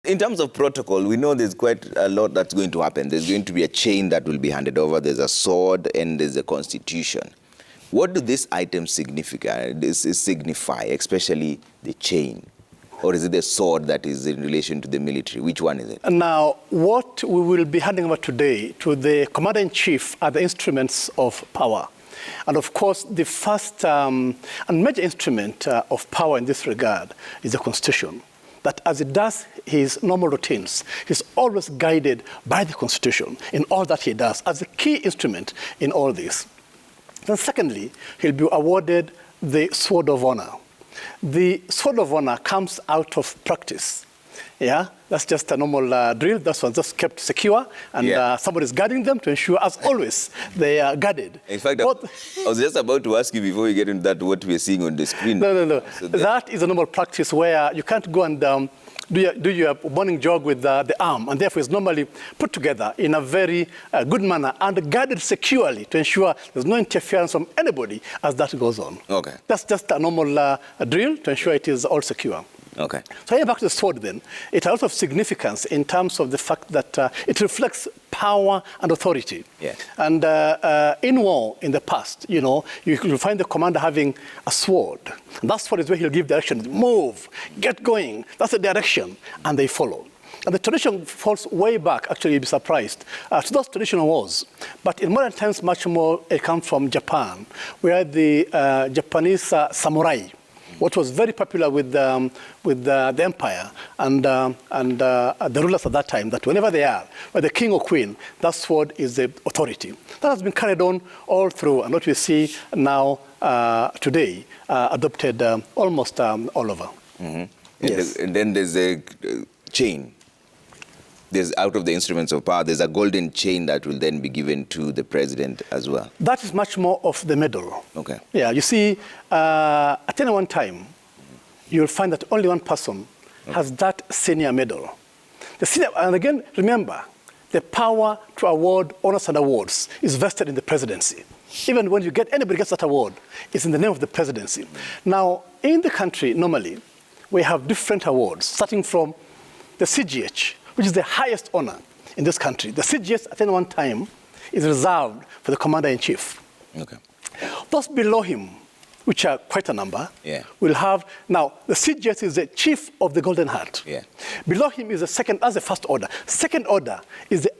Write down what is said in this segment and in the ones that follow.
In terms of protocol, we know there's quite a lot that's going to happen. There's going to be a chain that will be handed over. There's a sword and there's a constitution. What do these items signify, especially the chain? Or is it the sword that is in relation to the military? Which one is it? Now, what we will be handing over today to the Commander-in-Chief are the instruments of power. And of course, the first and major instrument of power in this regard is the Constitution. That as it does his normal routines, he's always guided by the Constitution in all that he does as a key instrument in all this. Then secondly, he'll be awarded the Sword of Honor. The Sword of Honor comes out of practice. Yeah, that's just a normal drill. That's one just kept secure, and somebody's guarding them to ensure, as always, they are guarded. In fact, I was just about to ask you before we get into that what we're seeing on the screen. No. So that is a normal practice where you can't go and do your morning jog with the arm, and therefore it's normally put together in a very good manner and guarded securely to ensure there's no interference from anybody as that goes on. Okay. That's just a normal drill to ensure it is all secure. Okay. So here back to the sword then, it has a lot of significance in terms of the fact that it reflects power and authority. Yeah. And in war in the past, you know, you'll find the commander having a sword. And that sword is where he'll give direction, move, get going. That's the direction, and they follow. And the tradition falls way back, actually you'll be surprised, to those traditional wars. But in modern times, much more it comes from Japan, where the Japanese samurai, what was very popular with the empire and the rulers at that time, that whenever they are, whether the king or queen, that sword is the authority. That has been carried on all through, and what we see now today, adopted almost all over. Mm-hmm. Yes. And then there's a chain. There's, out of the instruments of power, there's a golden chain that will then be given to the president as well. That is much more of the medal. Okay. Yeah, you see, at any one time, you'll find that only one person has that senior medal. The senior, and again, remember, the power to award honors and awards is vested in the presidency. Even when anybody gets that award, it's in the name of the presidency. Now, in the country, normally, we have different awards, starting from the CGH, which is the highest honor in this country. The CGS at any one time is reserved for the commander-in-chief. Okay. Those below him, which are quite a number, will have, now the CGS is the chief of the Golden Heart. Yeah. Below him is the second, that's the first order. Second order is the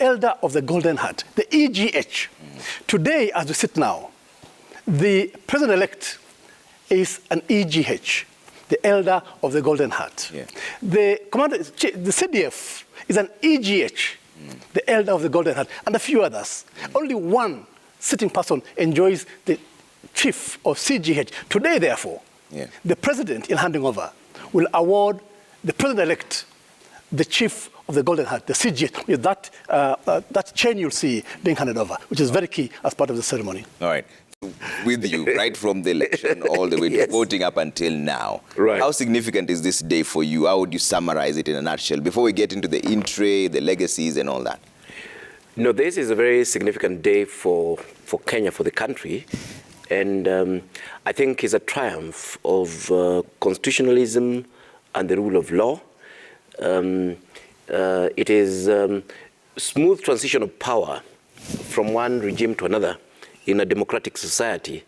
elder of the Golden Heart, the EGH. Today, as we sit now, the president-elect is an EGH, the elder of the Golden Heart. Yeah. The commander, the CDF is an EGH, the elder of the Golden Heart, and a few others. Only one sitting person enjoys the chief of CGH. Today, therefore, the president, in handing over, will award the president-elect the chief of the Golden Heart, the CGH, with that chain you'll see being handed over, which is very key as part of the ceremony. All right. With you, right from the election all the way to voting up until now. Right. How significant is this day for you? How would you summarize it in a nutshell before we get into the in-tray, the legacies and all that? No, this is a very significant day for Kenya, for the country. And I think it's a triumph of constitutionalism and the rule of law. It is smooth transition of power from one regime to another in a democratic society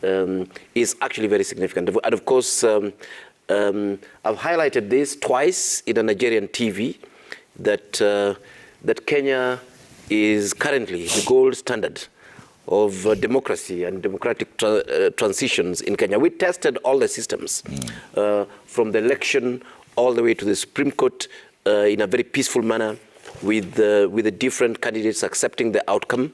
is actually very significant. And of course, I've highlighted this twice in a Nigerian TV, that Kenya is currently the gold standard of democracy and democratic transitions in Kenya. We tested all the systems, from the election all the way to the Supreme Court in a very peaceful manner, with the different candidates accepting the outcome,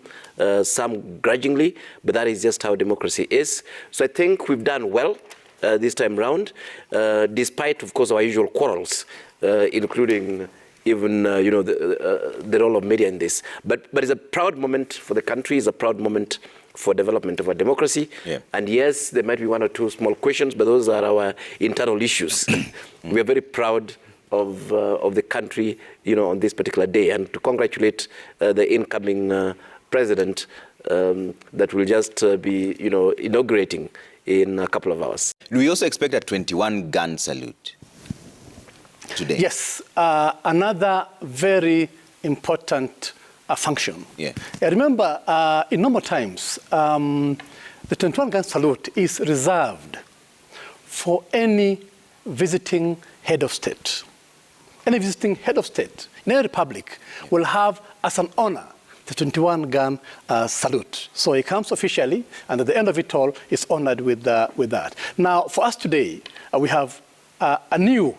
some grudgingly, but that is just how democracy is. So I think we've done well this time round, despite, of course, our usual quarrels, including even the role of media in this. But it's a proud moment for the country. It's a proud moment for development of our democracy. Yeah. And yes, there might be one or two small questions, but those are our internal issues. We are very proud of the country, on this particular day, and to congratulate the incoming president that will just be, inaugurating in a couple of hours. Do we also expect a 21-gun salute? today. Yes, another very important function. Yeah. I remember in normal times, the 21-gun salute is reserved for any visiting head of state. Any visiting head of state in any republic will have as an honor the 21-gun salute. So he comes officially, and at the end of it all, is honored with that. Now, for us today, we have a new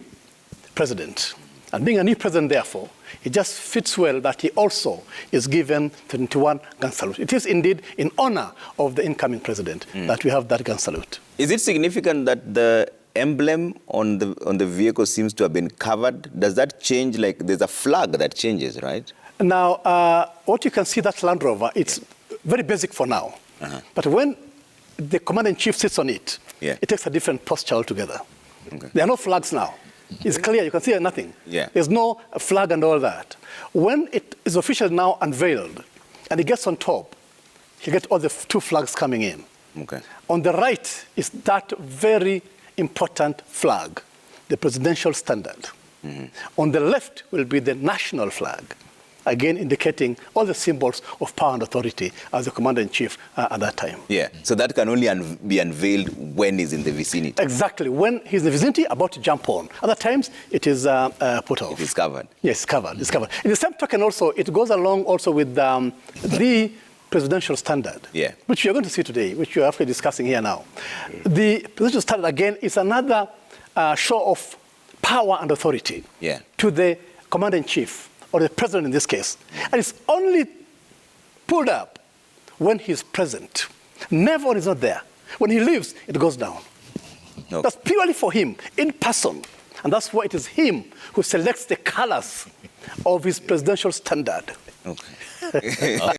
president. And being a new president, therefore, it just fits well that he also is given 21-gun salute. It is indeed in honor of the incoming president that we have that gun salute. Is it significant that the emblem on the vehicle seems to have been covered? Does that change? Like, there's a flag that changes, right? Now, what you can see, that Land Rover, it's very basic for now. But when the commander-in-chief sits on it, it takes a different posture altogether. Okay. There are no flags now. It's clear, you can see nothing. There's no flag and all that. When it is officially now unveiled, and he gets on top, you get all the two flags coming in. Okay. On the right is that very important flag, the presidential standard. On the left will be the national flag, again indicating all the symbols of power and authority as the commander-in-chief at that time. Yeah, so that can only be unveiled when he's in the vicinity. Exactly, when he's in the vicinity, about to jump on. Other times, it is put off. It is covered. Yes, covered, it's covered. In the same token also, it goes along also with the presidential standard, which you're going to see today, which you're actually discussing here now. The presidential standard, again, is another show of power and authority to the commander-in-chief, or the president in this case. And it's only pulled up when he's present. Never when he's not there. When he leaves, it goes down. Okay. That's purely for him, in person. And that's why it is him who selects the colors of his presidential standard. Okay.